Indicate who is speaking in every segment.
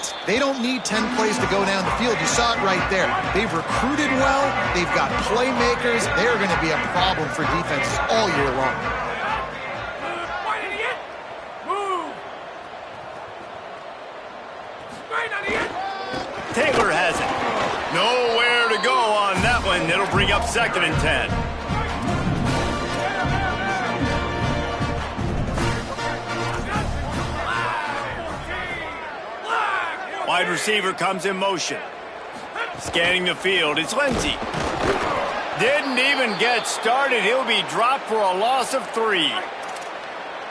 Speaker 1: defense. They don't need 10 plays to go down the field. You saw it right there. They've recruited well. They've got playmakers. They're going to be a problem for defenses all year long.
Speaker 2: Taylor has it. Nowhere to go on that one. It'll bring up 2nd and 10. Wide receiver comes in motion. Scanning the field, it's Lindsey. Didn't even get started. He'll be dropped for a loss of 3.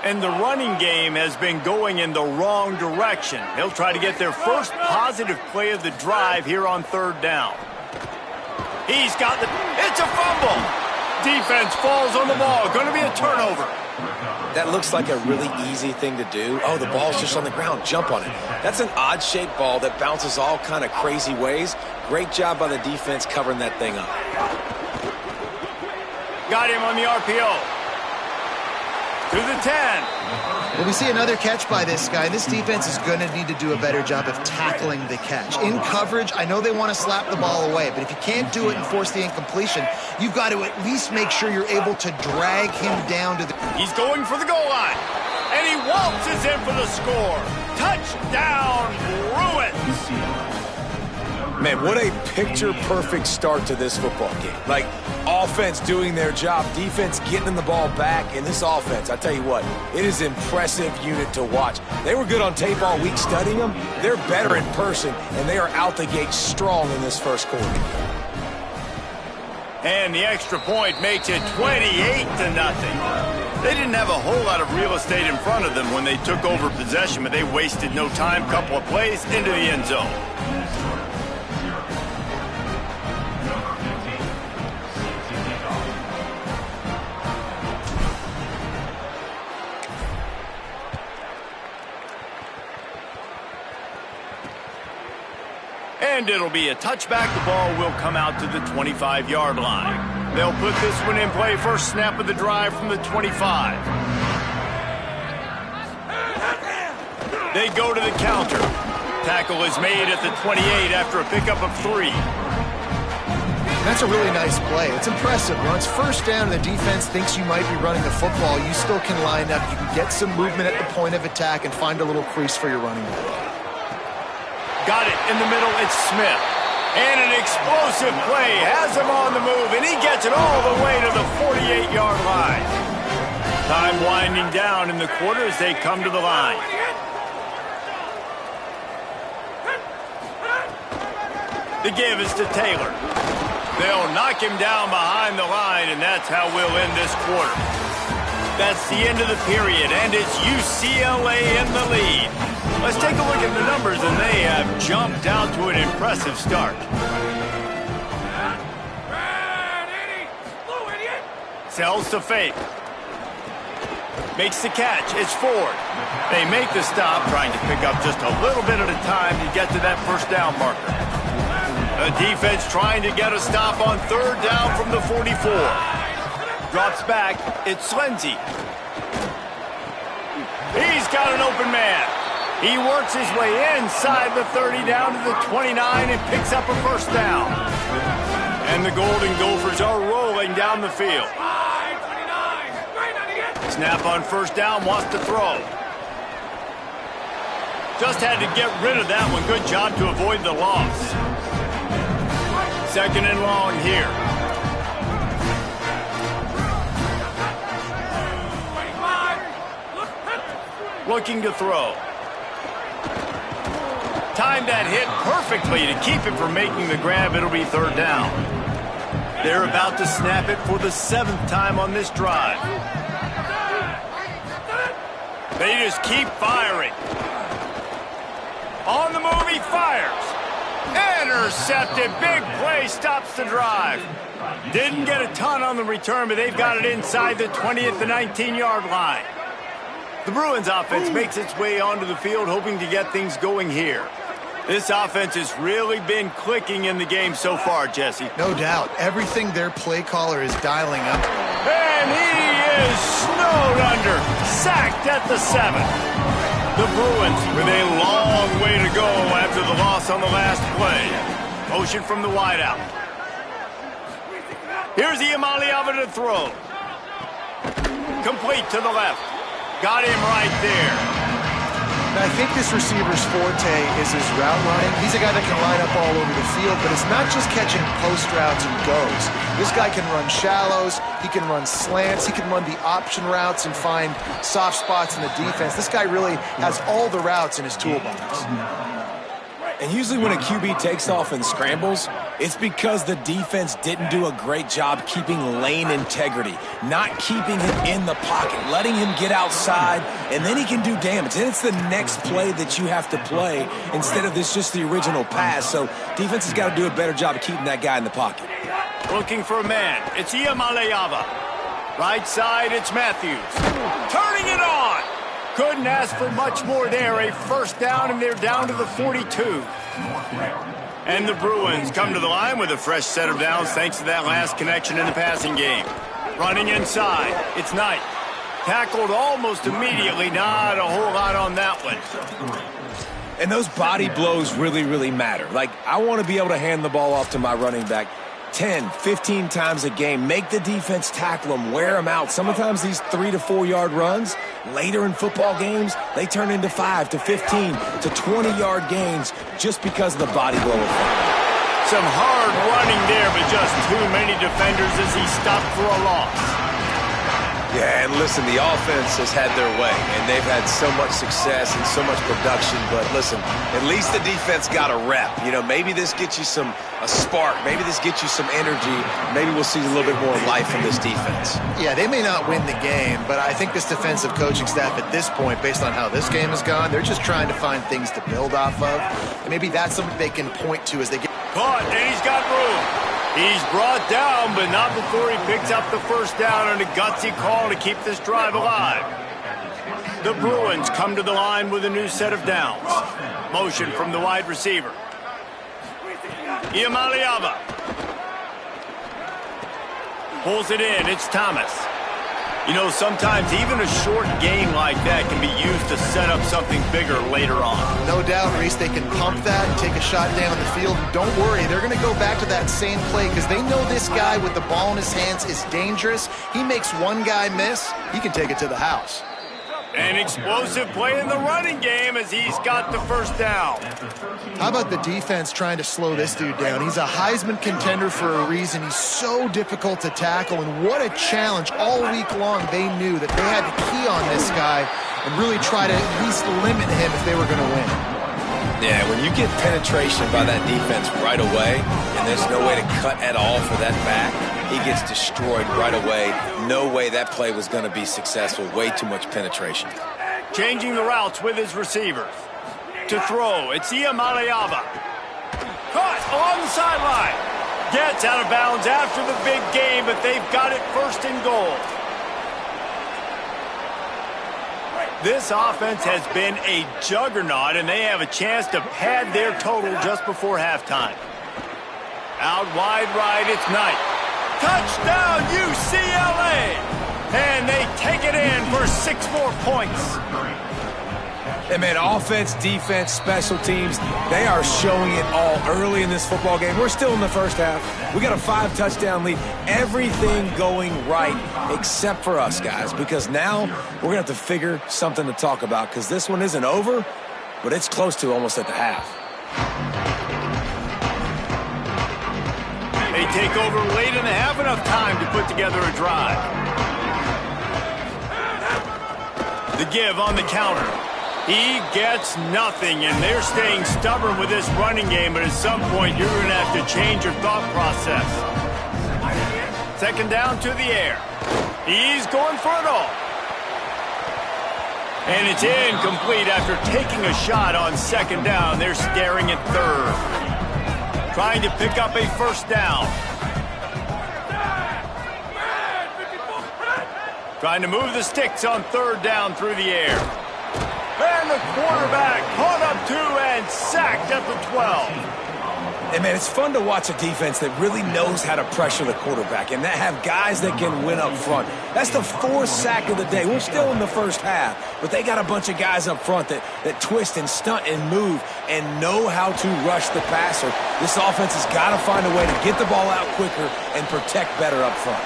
Speaker 2: And the running game has been going in the wrong direction. He'll try to get their first positive play of the drive here on 3rd down. He's got the... It's a fumble! Defense falls on the ball. Going to be a turnover.
Speaker 3: That looks like a really easy thing to do. Oh, the ball's just on the ground. Jump on it. That's an odd-shaped ball that bounces all kind of crazy ways. Great job by the defense covering that thing up.
Speaker 2: Got him on the RPO. To the 10.
Speaker 1: Well, we see another catch by this guy. This defense is going to need to do a better job of tackling the catch. In coverage, I know they want to slap the ball away, but if you can't do it and force the incompletion, you've got to at least make sure you're able to drag him down to the...
Speaker 2: He's going for the goal line, and he waltzes in for the score. Touchdown, Bruins.
Speaker 3: Man, what a picture-perfect start to this football game. Like, offense doing their job, defense getting the ball back, and this offense, I tell you what, it is an impressive unit to watch. They were good on tape all week studying them. They're better in person, and they are out the gate strong in this first quarter.
Speaker 2: And the extra point makes it 28-0. They didn't have a whole lot of real estate in front of them when they took over possession, but they wasted no time. Couple of plays into the end zone. And it'll be a touchback. The ball will come out to the 25-yard line. They'll put this one in play. First snap of the drive from the 25. They go to the counter. Tackle is made at the 28 after a pickup of 3.
Speaker 1: That's a really nice play. It's impressive. When it's first down and the defense thinks you might be running the football, you still can line up. You can get some movement at the point of attack and find a little crease for your running back.
Speaker 2: Got it in the middle, it's Smith. And an explosive play has him on the move, and he gets it all the way to the 48-yard line. Time winding down in the quarter as they come to the line. The give is to Taylor. They'll knock him down behind the line, and that's how we'll end this quarter. That's the end of the period, and it's UCLA in the lead. Let's take a look at the numbers, and they have jumped out to an impressive start. Sells to fake. Makes the catch. It's Ford. They make the stop, trying to pick up just a little bit at a time to get to that first down marker. The defense trying to get a stop on 3rd down from the 44. Drops back. It's Lindsey. He's got an open man. He works his way inside the 30 down to the 29 and picks up a first down. And the Golden Gophers are rolling down the field. Snap on first down, wants to throw. Just had to get rid of that one. Good job to avoid the loss. 2nd and long here. Looking to throw. Timed that hit perfectly to keep him from making the grab. It'll be 3rd down. They're about to snap it for the 7th time on this drive. They just keep firing. On the move, he fires. Intercepted. Big play stops the drive. Didn't get a ton on the return, but they've got it inside the 20 at the 19-yard line. The Bruins offense makes its way onto the field, hoping to get things going here. This offense has really been clicking in the game so far, Jesse.
Speaker 1: No doubt. Everything their play caller is dialing up.
Speaker 2: And he is snowed under. Sacked at the 7. The Bruins with a long way to go after loss on the last play. Motion from the wideout. Here's Ucla to throw. Complete to the left. Got him right there.
Speaker 1: I think this receiver's forte is his route running. He's a guy that can line up all over the field, but it's not just catching post routes and goes. This guy can run shallows, he can run slants, he can run the option routes and find soft spots in the defense. This guy really has all the routes in his toolbox.
Speaker 3: And usually when a QB takes off and scrambles, it's because the defense didn't do a great job keeping lane integrity, not keeping him in the pocket, letting him get outside, and then he can do damage. And it's the next play that you have to play instead of this just the original pass. So defense has got to do a better job of keeping that guy in the pocket.
Speaker 2: Looking for a man. It's Ucla. Right side, it's Matthews. Turning it on. Couldn't ask for much more there. A first down, and they're down to the 42. And the Bruins come to the line with a fresh set of downs thanks to that last connection in the passing game. Running inside, it's Knight. Tackled almost immediately. Not a whole lot on that one.
Speaker 3: And those body blows really, really matter. Like, I want to be able to hand the ball off to my running back 10, 15 times a game. Make the defense tackle them, wear them out. Sometimes these 3 to 4 yard runs, later in football games, they turn into 5 to 15 to 20 yard gains just because of the body blow effect.
Speaker 2: Some hard running there, but just too many defenders as he stopped for a loss.
Speaker 3: Yeah, and listen, the offense has had their way, and they've had so much success and so much production. But listen, at least the defense got a rep. You know, maybe this gets you a spark. Maybe this gets you some energy. Maybe we'll see a little bit more life from this defense.
Speaker 1: Yeah, they may not win the game, but I think this defensive coaching staff at this point, based on how this game has gone, they're just trying to find things to build off of. And maybe that's something they can point to as they get...
Speaker 2: Caught, and he's got room. He's brought down, but not before he picks up the first down on a gutsy call to keep this drive alive. The Bruins come to the line with a new set of downs. Motion from the wide receiver. Ucla pulls it in. It's Thomas. You know, sometimes even a short game like that can be used to set up something bigger later on.
Speaker 1: No doubt, Reese, they can pump that and take a shot down the field. And don't worry, they're going to go back to that same play because they know this guy with the ball in his hands is dangerous. He makes one guy miss, he can take it to the house.
Speaker 2: An explosive play in the running game as he's got the first down.
Speaker 1: How about the defense trying to slow this dude down? He's a Heisman contender for a reason. He's so difficult to tackle, and what a challenge. All week long, they knew that they had to key on this guy and really try to at least limit him if they were going to win.
Speaker 3: Yeah, when you get penetration by that defense right away, and there's no way to cut at all for that back, he gets destroyed right away. No way that play was going to be successful. Way too much penetration.
Speaker 2: Changing the routes with his receivers. To throw, it's Ucla. Caught along the sideline. Gets out of bounds after the big game, but they've got it first and goal. This offense has been a juggernaut, and they have a chance to pad their total just before halftime. Out wide right, it's Knight. Touchdown, UCLA! And they take it in for 6 more points.
Speaker 3: And man, offense, defense, special teams, they are showing it all early in this football game. We're still in the first half. We got a 5-touchdown lead. Everything going right except for us, guys, because now we're going to have to figure something to talk about because this one isn't over, but it's close to almost at the half.
Speaker 2: They take over late in the half, enough time to put together a drive. The give on the counter. He gets nothing, and they're staying stubborn with this running game, but at some point you're going to have to change your thought process. Second down to the air. He's going for it all. And it's incomplete after taking a shot on second down. They're staring at third. Trying to pick up a first down. Trying to move the sticks on third down through the air. And the quarterback caught up to and sacked at the 12.
Speaker 3: And, man, it's fun to watch a defense that really knows how to pressure the quarterback and that have guys that can win up front. That's the 4th sack of the day. We're still in the first half, but they got a bunch of guys up front that twist and stunt and move and know how to rush the passer. This offense has got to find a way to get the ball out quicker and protect better up front.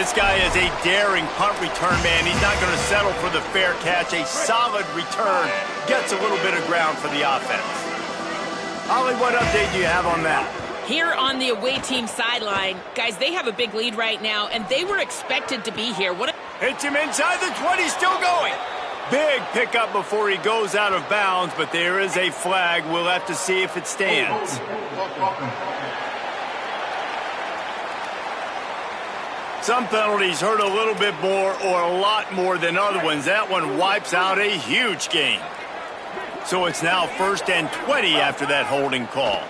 Speaker 2: This guy is a daring punt return man. He's not going to settle for the fair catch. A solid return gets a little bit of ground for the offense. Holly, what update do you have on that?
Speaker 4: Here on the away team sideline, guys, they have a big lead right now, and they were expected to be here.
Speaker 2: Hits him inside the 20, still going. Big pickup before he goes out of bounds, but there is a flag. We'll have to see if it stands. Some penalties hurt a little bit more or a lot more than other ones. That one wipes out a huge game. So it's now 1st and 20 after that holding call.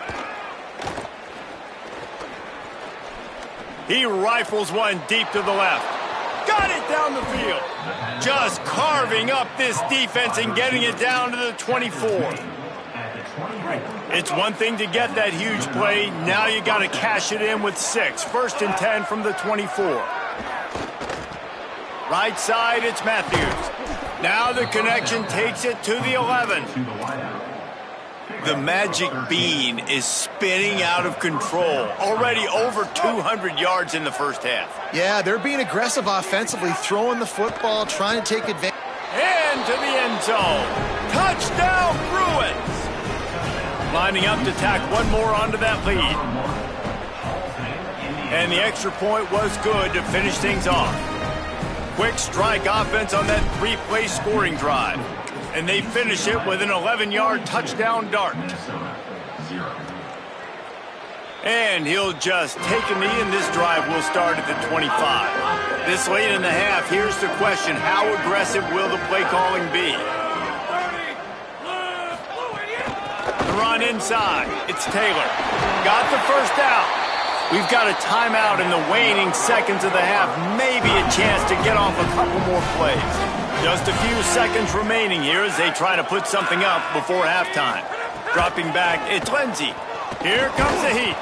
Speaker 2: He rifles one deep to the left. Got it down the field. Just carving up this defense and getting it down to the 24. It's one thing to get that huge play. Now you got to cash it in with 6. 1st and 10 from the 24. Right side, it's Matthews. Now the connection takes it to the 11. The magic bean is spinning out of control. Already over 200 yards in the first half.
Speaker 1: Yeah, they're being aggressive offensively, throwing the football, trying to take advantage.
Speaker 2: And to the end zone. Touchdown, Bruins! Lining up to tack one more onto that lead. And the extra point was good to finish things off. Quick strike offense on that 3-play scoring drive. And they finish it with an 11-yard touchdown dart. And he'll just take a knee, and this drive will start at the 25. This late in the half, here's the question. How aggressive will the play calling be? The run inside. It's Taylor. Got the first down. We've got a timeout in the waning seconds of the half. Maybe a chance to get off a couple more plays. Just a few seconds remaining here as they try to put something up before halftime. Dropping back, it's Lindsey. Here comes the heat.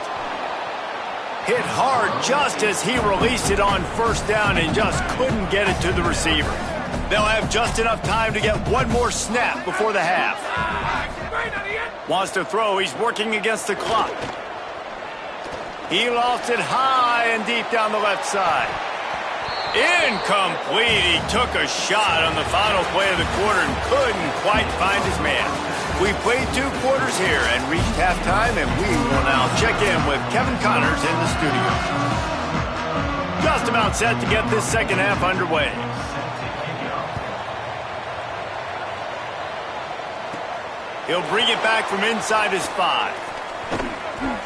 Speaker 2: Hit hard just as he released it on 1st down and just couldn't get it to the receiver. They'll have just enough time to get one more snap before the half. Wants to throw, he's working against the clock. He lost it high and deep down the left side. Incomplete. He took a shot on the final play of the quarter and couldn't quite find his man. We played 2 quarters here and reached halftime, and we will now check in with Kevin Connors in the studio. Just about set to get this second half underway. He'll bring it back from inside his 5.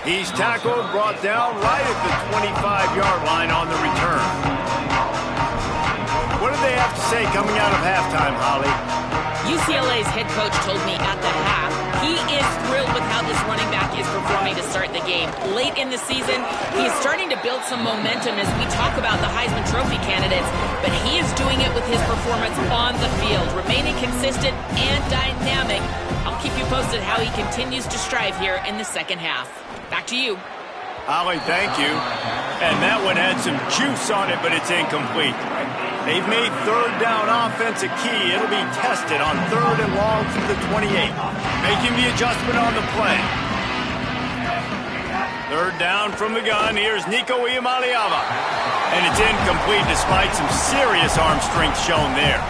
Speaker 2: He's tackled, brought down right at the 25-yard line on the return. What did they have to say coming out of halftime, Holly?
Speaker 4: UCLA's head coach told me at the half he is thrilled with how this running back is performing to start the game. Late in the season, he is starting to build some momentum as we talk about the Heisman Trophy candidates, but he is doing it with his performance on the field, remaining consistent and dynamic. I'll keep you posted how he continues to strive here in the second half. Back to you.
Speaker 2: Holly, thank you. And that one had some juice on it, but it's incomplete. They've made 3rd down offense a key. It'll be tested on 3rd and long from the 28. Making the adjustment on the play. 3rd down from the gun. Here's Nico Iamaleava. And it's incomplete despite some serious arm strength shown there.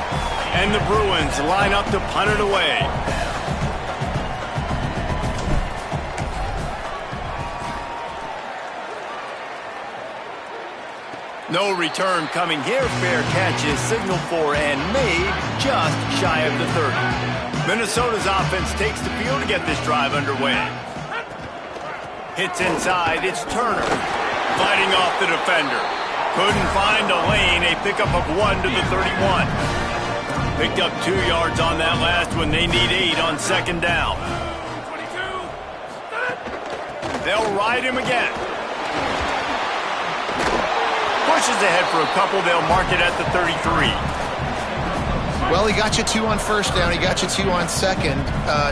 Speaker 2: And the Bruins line up to punt it away. No return coming here. Fair catch is signaled for and made just shy of the 30. Minnesota's offense takes the field to get this drive underway. Hits inside. It's Turner. Fighting off the defender. Couldn't find a lane. A pickup of 1 to the 31. Picked up 2 yards on that last one. They need 8 on 2nd down. They'll ride him again. Pushes ahead for a couple. They'll mark it at the 33.
Speaker 1: Well, he got you 2 on first down. He got you 2 on second.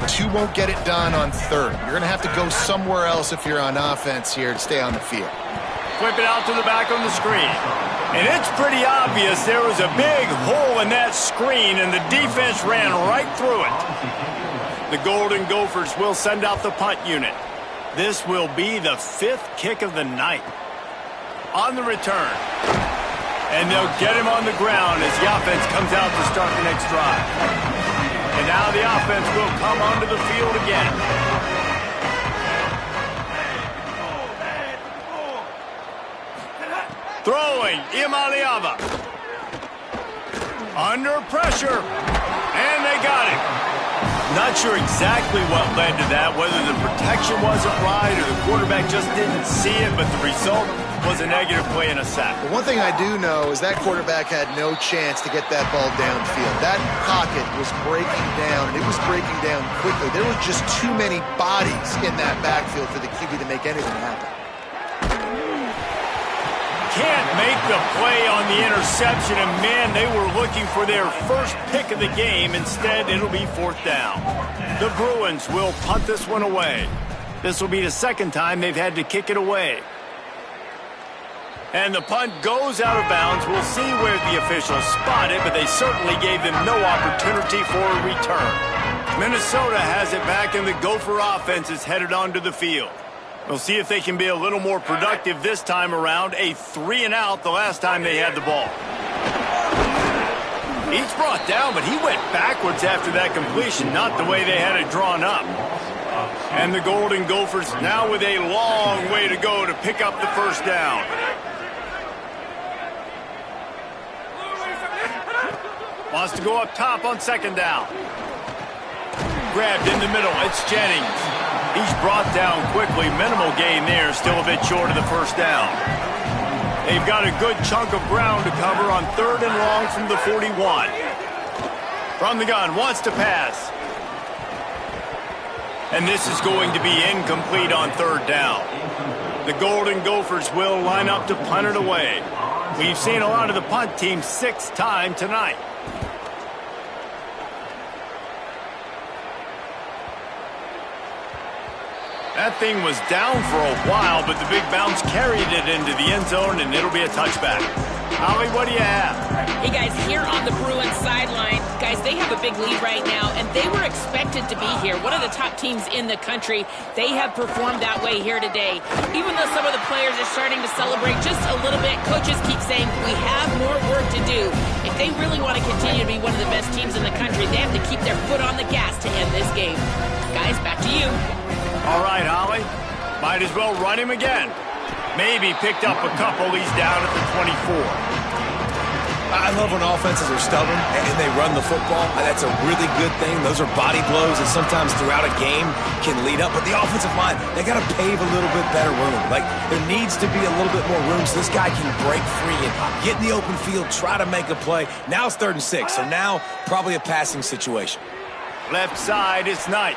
Speaker 1: 2 won't get it done on third. You're going to have to go somewhere else if you're on offense here to stay on the field.
Speaker 2: Flip it out to the back on the screen. And it's pretty obvious there was a big hole in that screen, and the defense ran right through it. The Golden Gophers will send out the punt unit. This will be the 5th kick of the night. On the return. And they'll get him on the ground as the offense comes out to start the next drive. And now the offense will come onto the field again. Throwing, Imaliava. Under pressure. And they got him. Not sure exactly what led to that, whether the protection wasn't right or the quarterback just didn't see it, but the result was a negative play and a sack.
Speaker 1: But one thing I do know is that quarterback had no chance to get that ball downfield. That pocket was breaking down, and it was breaking down quickly. There were just too many bodies in that backfield for the QB to make anything happen.
Speaker 2: Can't make the play on the interception, and man, they were looking for their first pick of the game. Instead, it'll be 4th down. The Bruins will punt this one away. This will be the 2nd time they've had to kick it away. And the punt goes out of bounds. We'll see where the officials spot it, but they certainly gave them no opportunity for a return. Minnesota has it back, and the Gopher offense is headed onto the field. We'll see if they can be a little more productive this time around. A 3-and-out the last time they had the ball. He's brought down, but he went backwards after that completion, not the way they had it drawn up. And the Golden Gophers now with a long way to go to pick up the first down. Wants to go up top on 2nd down. Grabbed in the middle. It's Jennings. He's brought down quickly. Minimal gain there. Still a bit short of the first down. They've got a good chunk of ground to cover on 3rd and long from the 41. From the gun. Wants to pass. And this is going to be incomplete on 3rd down. The Golden Gophers will line up to punt it away. We've seen a lot of the punt team 6th time tonight. That thing was down for a while, but the big bounce carried it into the end zone, and it'll be a touchback. Holly, what do you have?
Speaker 4: Hey, guys, here on the Bruins sideline, guys, they have a big lead right now, and they were expected to be here. One of the top teams in the country. They have performed that way here today. Even though some of the players are starting to celebrate just a little bit, coaches keep saying, we have more work to do. If they really want to continue to be one of the best teams in the country, they have to keep their foot on the gas to end this game. Guys, back to you.
Speaker 2: All right, Holly. Might as well run him again. Maybe picked up a couple. He's down at the 24.
Speaker 3: I love when offenses are stubborn and they run the football. That's a really good thing. Those are body blows that sometimes throughout a game can lead up. But the offensive line, they got to pave a little bit better room. Like, there needs to be a little bit more room so this guy can break free and get in the open field, try to make a play. Now it's 3rd and 6, so now probably a passing situation.
Speaker 2: Left side, it's Knight.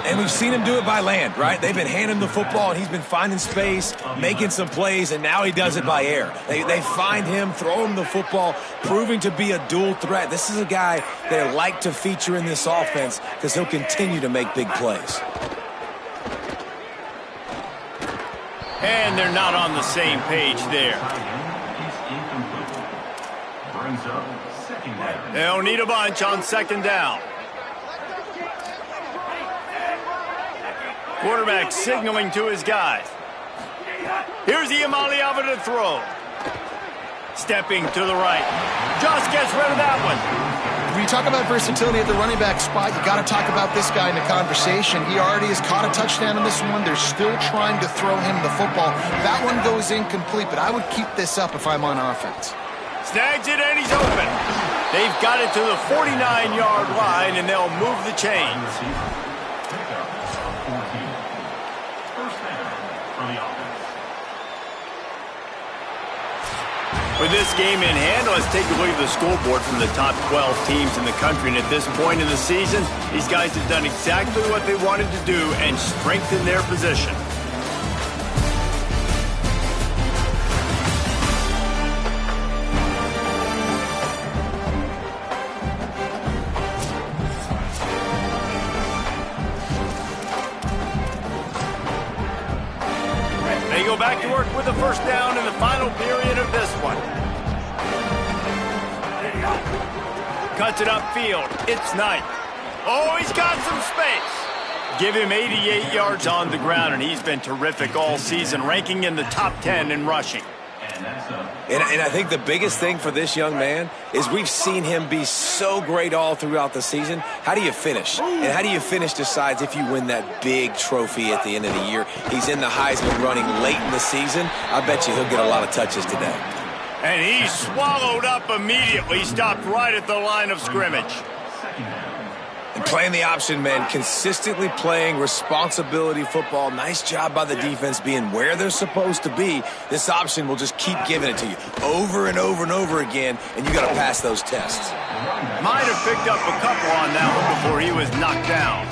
Speaker 3: And we've seen him do it by land, right? They've been handing him the football, and he's been finding space, making some plays, and now he does it by air. They find him, throw him the football, proving to be a dual threat. This is a guy they like to feature in this offense because he'll continue to make big plays.
Speaker 2: And they're not on the same page there. They'll need a bunch on 2nd down. Quarterback signaling to his guys. Here's Imaliava to throw. Stepping to the right. Just gets rid of that one.
Speaker 1: When you talk about versatility at the running back spot, you got to talk about this guy in the conversation. He already has caught a touchdown in this one. They're still trying to throw him the football. That one goes incomplete, but I would keep this up if I'm on offense.
Speaker 2: Snags it, and he's open. They've got it to the 49-yard line, and they'll move the chains. With this game in hand, let's take a look at the scoreboard from the top 12 teams in the country. And at this point in the season, these guys have done exactly what they wanted to do and strengthen their position. go back to work with a first down in the final period of this one. Cuts it upfield. It's Knight. Oh, he's got some space. Give him 88 yards on the ground, and he's been terrific all season, ranking in the top 10 in rushing.
Speaker 3: And I think the biggest thing for this young man is we've seen him be so great all throughout the season. How do you finish? And how do you finish decides if you win that big trophy at the end of the year. He's in the Heisman running late in the season. I bet you he'll get a lot of touches today.
Speaker 2: And he's swallowed up immediately. Stopped right at the line of scrimmage.
Speaker 3: And playing the option man, consistently playing responsibility football. Nice job by the defense being where they're supposed to be. This option will just keep giving it to you over and over and over again, and you got to pass those tests.
Speaker 2: Might have picked up a couple on that one before he was knocked down.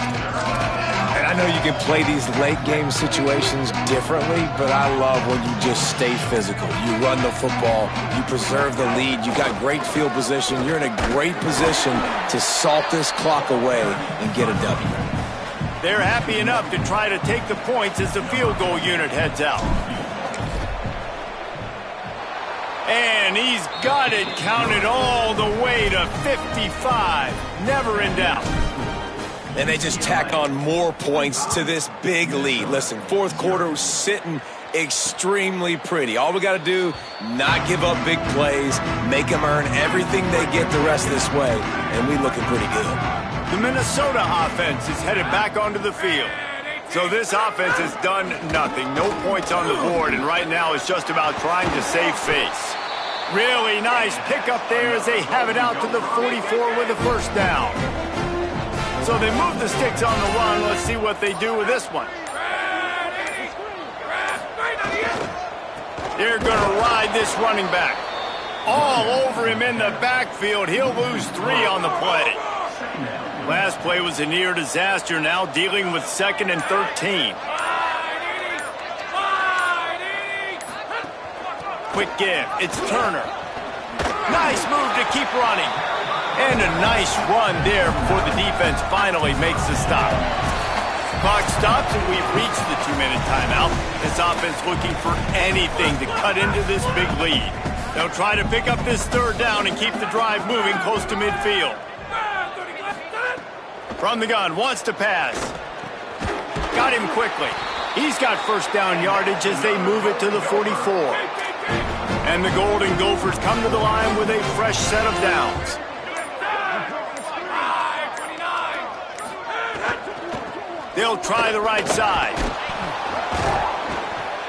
Speaker 3: And I know you can play these late game situations differently, but I love when you just stay physical. You run the football, you preserve the lead, you got great field position, you're in a great position to salt this clock away and get a W.
Speaker 2: They're happy enough to try to take the points as the field goal unit heads out. And he's got it counted all the way to 55. Never in doubt.
Speaker 3: And they just tack on more points to this big lead. Listen, fourth quarter was sitting extremely pretty. All we got to do, not give up big plays, make them earn everything they get the rest of this way, and we looking pretty good.
Speaker 2: The Minnesota offense is headed back onto the field. So this offense has done nothing. No points on the board, and right now it's just about trying to save face. Really nice pickup there as they have it out to the 44 with a first down. So they move the sticks on the run. Let's see what they do with this one. They're going to ride this running back. All over him in the backfield. He'll lose 3 on the play. Last play was a near disaster. Now dealing with 2nd and 13. Quick give. It's Turner. Nice move to keep running. And a nice run there before the defense finally makes the stop. Clock stops and we've reached the 2-minute timeout. This offense looking for anything to cut into this big lead. They'll try to pick up this 3rd down and keep the drive moving close to midfield. From the gun, wants to pass. Got him quickly. He's got first down yardage as they move it to the 44. And the Golden Gophers come to the line with a fresh set of downs. They'll try the right side.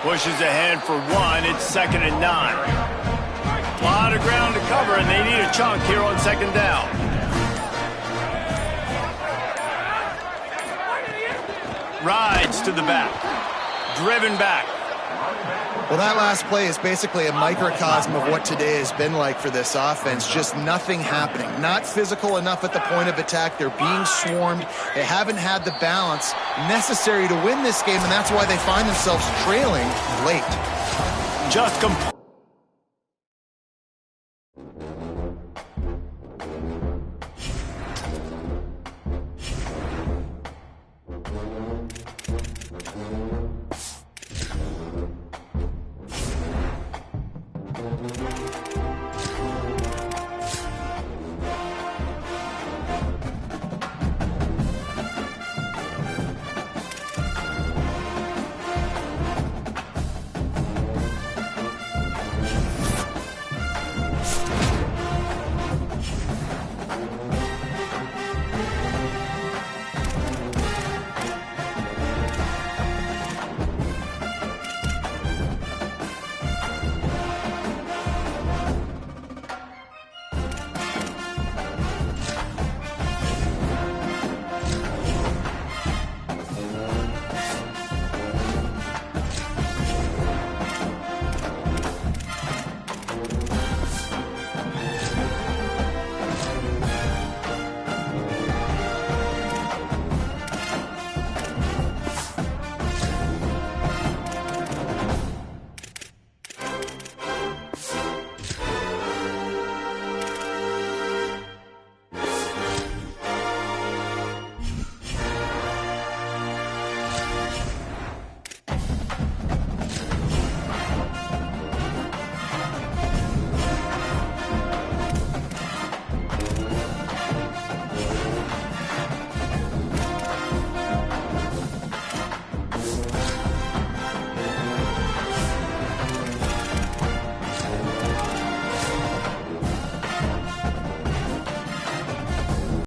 Speaker 2: Pushes ahead for 1. It's 2nd and 9. A lot of ground to cover, and they need a chunk here on 2nd down. Rides to the back. Driven back.
Speaker 1: Well, that last play is basically a microcosm of what today has been like for this offense. Just nothing happening. Not physical enough at the point of attack. They're being swarmed. They haven't had the balance necessary to win this game, and that's why they find themselves trailing late.
Speaker 2: Just complete.